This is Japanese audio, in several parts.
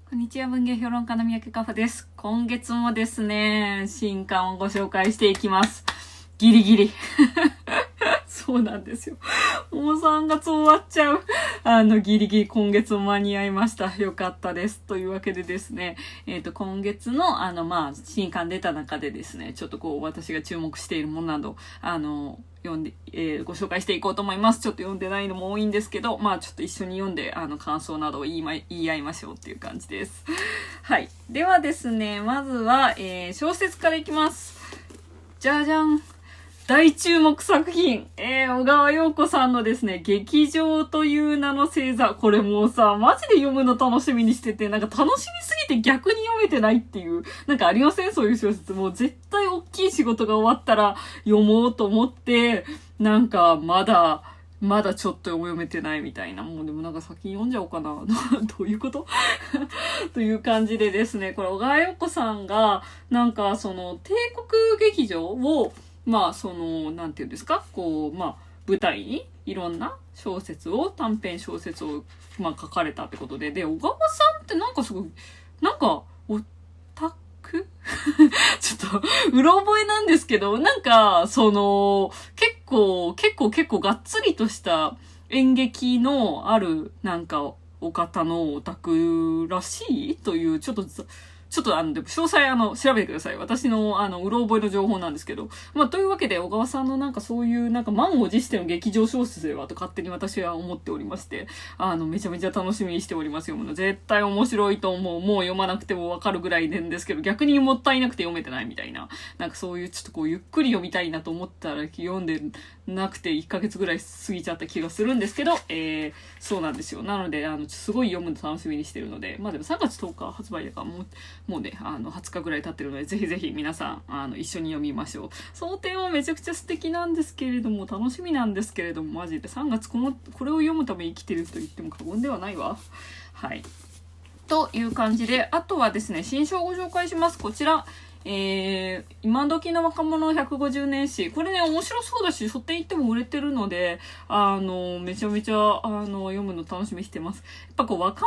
こんにちは、文芸評論家の三宅かほです。今月もですね、新刊をご紹介していきます。ギリギリ。そうなんですよ。もう3月終わっちゃう。ギリギリ今月も間に合いました。よかったです。というわけでですね、今月の、新刊出た中でですね、ちょっと私が注目しているものなど、読んで、ご紹介していこうと思います。ちょっと読んでないのも多いんですけど、ちょっと一緒に読んで、感想などを言い合いましょうっていう感じです。はい。ではですね、まずは、小説からいきます。じゃじゃん。大注目作品、小川陽子さんのですね、劇場という名の星座。これもうさ、マジで読むの楽しみにしてて、なんか楽しみすぎて逆に読めてないっていう、なんかありません？そういう小説。もう絶対大きい仕事が終わったら読もうと思って、なんかまだちょっと読めてないみたいな。もうでもなんか先に読んじゃおうかな。どういうことという感じでですね、これ小川陽子さんが、なんかその帝国劇場を、なんていうんですか、舞台にいろんな短編小説を、書かれたってことで、で、小川さんってなんかすごい、なんか、オタクちょっと、うろ覚えなんですけど、なんか、結構がっつりとした演劇のある、なんか、お方のオタクらしいという、ちょっとでも詳細調べてください。私のうろ覚えの情報なんですけど。というわけで、小川さんのなんかそういうなんか満を持しての劇場小説ではと勝手に私は思っておりまして、めちゃめちゃ楽しみにしております。読むの。絶対面白いと思う。もう読まなくてもわかるぐらいなんですけど、逆にもったいなくて読めてないみたいな。なんかそういうちょっとゆっくり読みたいなと思ったら読んでなくて1ヶ月ぐらい過ぎちゃった気がするんですけど、そうなんですよ。なので、すごい読むの楽しみにしてるので、でも3月10日発売だからもうね、20日ぐらい経ってるので、ぜひぜひ皆さん、一緒に読みましょう。その点はめちゃくちゃ素敵なんですけれども、楽しみなんですけれども、マジで3月これを読むために生きてると言っても過言ではないわ。はい。という感じで、あとはですね、新書をご紹介します。こちら。今時の若者150年史。これね、面白そうだし、書店行っても売れてるので、めちゃめちゃ、読むの楽しみにしてます。やっぱ若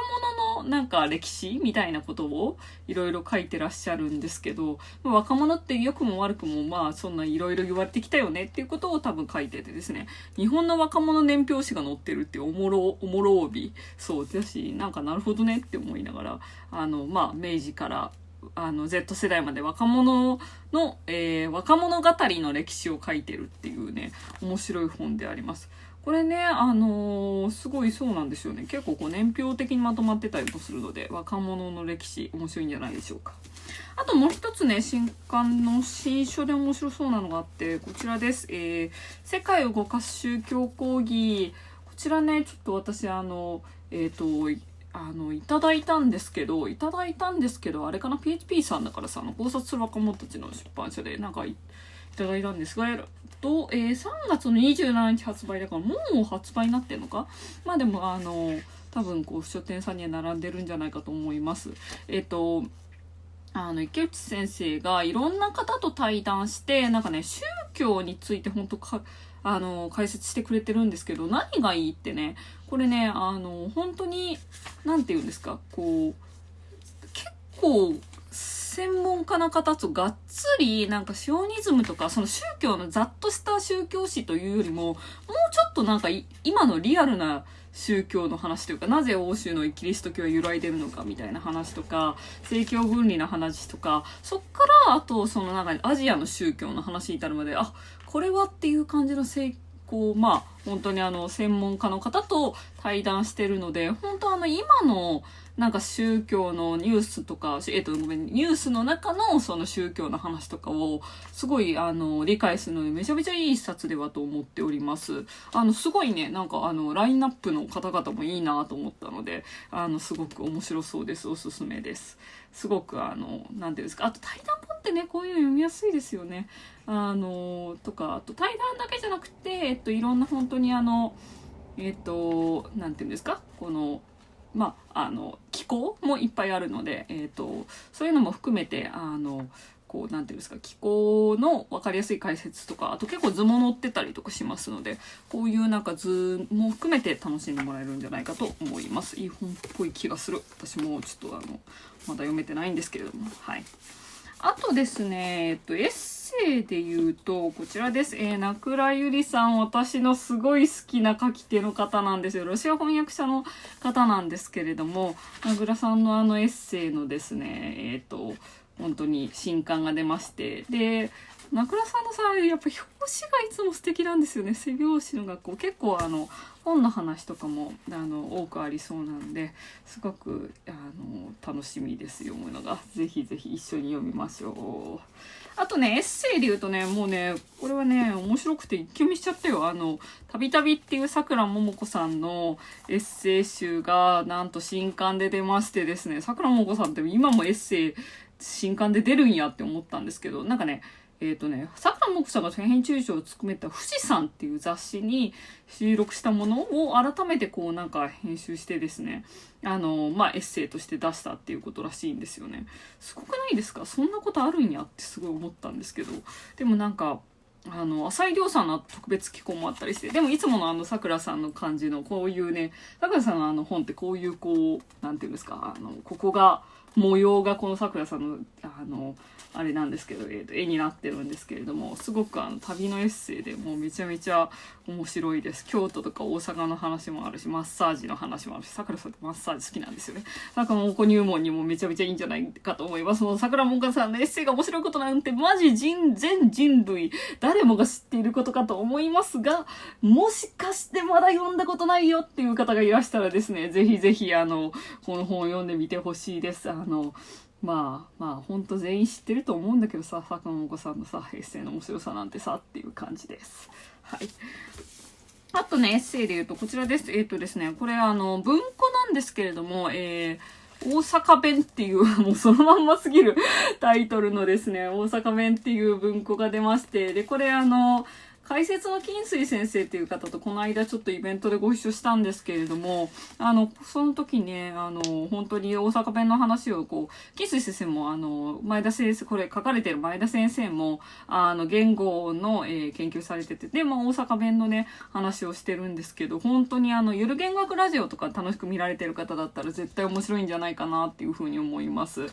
者のなんか歴史みたいなことをいろいろ書いてらっしゃるんですけど、若者って良くも悪くもそんないろいろ言われてきたよねっていうことを多分書いててですね、日本の若者年表紙が載ってるっておもろ帯。そうだし、なんかなるほどねって思いながら、明治から、Z 世代まで若者語りの歴史を書いてるっていうね、面白い本であります。これね、すごいそうなんですよね。結構年表的にまとまってたりもするので、若者の歴史面白いんじゃないでしょうか。あともう一つね、新刊の新書で面白そうなのがあって、こちらです。世界を動かす宗教講義。こちらね、ちょっと私いただいたんですけど、あれかな、PHP さんだからさ、考察する若者たちの出版社で、なんかいただいたんですが、3月の27日発売だから、もう発売になってんのか。でも、多分、書店さんには並んでるんじゃないかと思います。池内先生がいろんな方と対談して、なんかね、宗教について解説してくれてるんですけど、何がいいってね、これね、本当に、なんて言うんですか、結構、専門家の方とがっつり、なんかシオニズムとか、その宗教のざっとした宗教史というよりも、もうちょっとなんか今のリアルな宗教の話というか、なぜ欧州のキリスト教は揺らいでるのかみたいな話とか、政教分離の話とか、そっからあとそのなんかアジアの宗教の話に至るまで、これはっていう感じの本当に専門家の方と対談してるので、本当今のなんか宗教のニュースとか、ニュースの中のその宗教の話とかをすごい理解するのでめちゃめちゃいい一冊ではと思っております。すごいね、なんかラインナップの方々もいいなと思ったので、すごく面白そうです。おすすめです。すごくなんていうんですか、あと対談本ってね、こういうの読みやすいですよね。とか、あと対談だけじゃなくて、いろんな本当になんていうんですか、気候もいっぱいあるので、そういうのも含めて、こう、なんていうんですか、気候の分かりやすい解説とか、あと結構図も載ってたりとかしますので、こういうなんか図も含めて楽しんでもらえるんじゃないかと思います。いい本っぽい気がする。私もちょっとまだ読めてないんですけれども。はい。あとですね、エッセイで言うと、こちらです。名倉ゆりさん、私のすごい好きな書き手の方なんですよ。ロシア翻訳者の方なんですけれども、名倉さんのエッセイのですね、本当に新刊が出まして、で、名倉さんのさ、やっぱ表紙がいつも素敵なんですよね。背表紙の学校。結構本の話とかも多くありそうなんで、すごく楽しみです、読むのが。ぜひぜひ一緒に読みましょう。あとね、エッセイで言うとね、もうね、これはね、面白くて一気見しちゃったよ。たびたびっていう桜ももこさんのエッセイ集が、なんと新刊で出ましてですね、桜ももこさんって今もエッセイ新刊で出るんやって思ったんですけど、なんかね、桜もこさんが編集長を務めた富士山っていう雑誌に収録したものを改めてこうなんか編集してですね、エッセイとして出したっていうことらしいんですよね。すごくないですか？そんなことあるんやってすごい思ったんですけど、でもなんか、浅井亮さんの特別寄稿もあったりして、でもいつもの桜さんの感じのこういうね、桜さんの本ってこういうこう、なんていうんですか、ここが、模様がこの桜さんの、あれなんですけど、絵になってるんですけれども、すごく旅のエッセイでもうめちゃめちゃ面白いです。京都とか大阪の話もあるし、マッサージの話もあるし、桜さんってマッサージ好きなんですよね。なんかもうこ入門にもめちゃめちゃいいんじゃないかと思います。もう桜もんかさんのエッセイが面白いことなんて、マジ全人類、誰もが知っていることかと思いますが、もしかしてまだ読んだことないよっていう方がいらしたらですね、ぜひぜひこの本を読んでみてほしいです。ほんと全員知ってると思うんだけどさ、坂本子さんのさ、エッセイの面白さなんてさ、っていう感じです。はい。あとね、エッセイで言うと、こちらです。ですね、これ文庫なんですけれども、大阪弁っていう、もうそのまんますぎるタイトルのですね、大阪弁っていう文庫が出まして、で、これ解説の金水先生っていう方とこの間ちょっとイベントでご一緒したんですけれども、その時ね、本当に大阪弁の話をこう、金水先生も前田先生、これ書かれてる前田先生も、言語の、研究されてて、で、大阪弁のね、話をしてるんですけど、本当にゆる言語学ラジオとか楽しく見られてる方だったら絶対面白いんじゃないかなっていうふうに思います。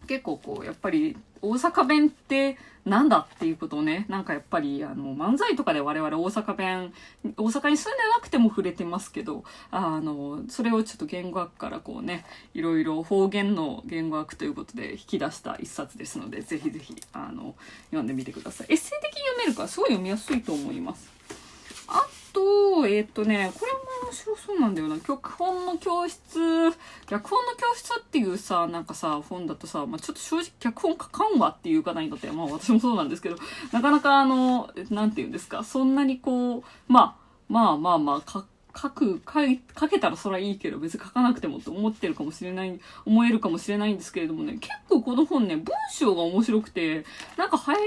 結構こう、やっぱり大阪弁ってなんだっていうことをね、なんかやっぱり漫才とかで我々大阪に住んでなくても触れてますけど、それをちょっと言語学からこうね、いろいろ方言の言語学ということで引き出した一冊ですので、ぜひぜひ読んでみてください。エッセイ的に読めるからすごい読みやすいと思います。あと、これも面白そうなんだよな。脚本の教室っていうさ、なんかさ、本だとさ、ちょっと正直脚本書かんわっていう方にとっては、私もそうなんですけど、なかなかなんていうんですか、そんなにこう、書けたらそらいいけど、別に書かなくてもって思えるかもしれないんですけれどもね、結構この本ね、文章が面白くて、なんか、そんな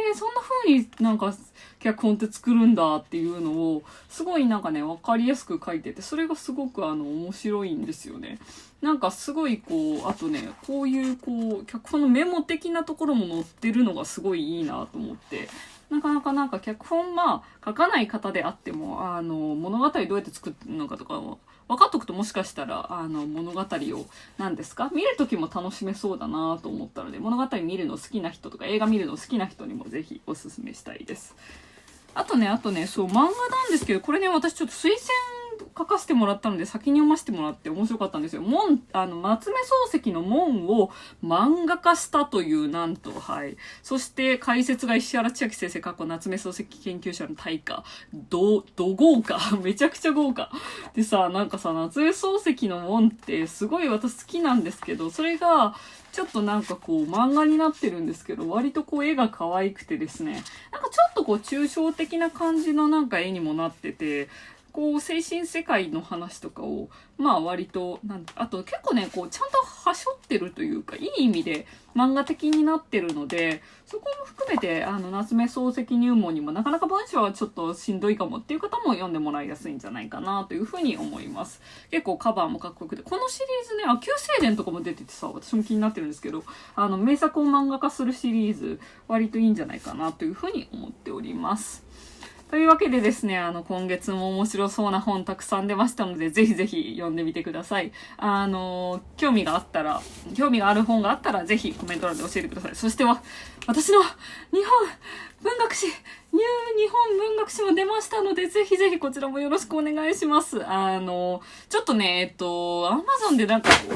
風になんか、脚本って作るんだっていうのを、すごいなんかね、わかりやすく書いてて、それがすごく面白いんですよね。なんかすごいこう、あとね、こういうこう、脚本のメモ的なところも載ってるのがすごいいいなと思って、なかなかなんか脚本書かない方であっても、物語どうやって作るのかとかを分かっとくともしかしたら、物語を、何ですか見るときも楽しめそうだなと思ったので、物語見るの好きな人とか映画見るの好きな人にもぜひおすすめしたいです。あとね、そう、漫画なんですけど、これね、私ちょっと推薦書かせてもらったので先に読ませてもらって面白かったんですよ。夏目漱石の門を漫画化したという、なんと、はい。そして解説が石原千秋先生、夏目漱石研究者の大家。豪華。めちゃくちゃ豪華。でさ、なんかさ、夏目漱石の門ってすごい私好きなんですけど、それが、ちょっとなんかこう漫画になってるんですけど、割とこう絵が可愛くてですね、なんかちょっとこう抽象的な感じのなんか絵にもなってて、こう、精神世界の話とかを、まあ割と、あと結構ね、こう、ちゃんとはしょってるというか、いい意味で漫画的になってるので、そこも含めて、夏目漱石入門にもなかなか文章はちょっとしんどいかもっていう方も読んでもらいやすいんじゃないかなというふうに思います。結構カバーもかっこよくて、このシリーズね、旧正伝とかも出ててさ、私も気になってるんですけど、名作を漫画化するシリーズ、割といいんじゃないかなというふうに思っております。というわけでですね、今月も面白そうな本たくさん出ましたので、ぜひぜひ読んでみてください。興味がある本があったら、ぜひコメント欄で教えてください。そして私の日本文学史、ニュー日本文学史も出ましたので、ぜひぜひこちらもよろしくお願いします。ちょっとね、アマゾンで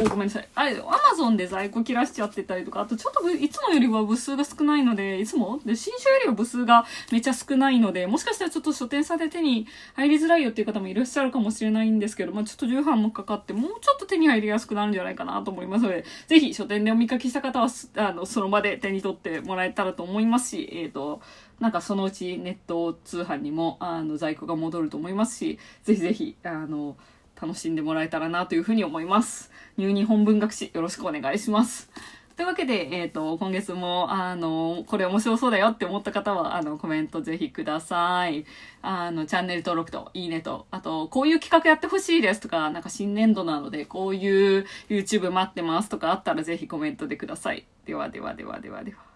ごめんなさい。アマゾンで在庫切らしちゃってたりとか、あとちょっといつもよりは部数が少ないので、新書よりは部数がめっちゃ少ないので、もしかしたらちょっと書店さんで手に入りづらいよっていう方もいらっしゃるかもしれないんですけど、ちょっと重版もかかって、もうちょっと手に入りやすくなるんじゃないかなと思いますので、ぜひ書店でお見かけした方は、その場で手に取ってもらえたらと思いますし、そのうちネット通販にも、在庫が戻ると思いますし、ぜひぜひ、楽しんでもらえたらなというふうに思います。ニュー日本文学史よろしくお願いします。というわけで、今月も、これ面白そうだよって思った方は、コメントぜひください。チャンネル登録と、いいねと、あと、こういう企画やってほしいですとか、新年度なので、こういう YouTube 待ってますとかあったらぜひコメントでください。ではではではではでは。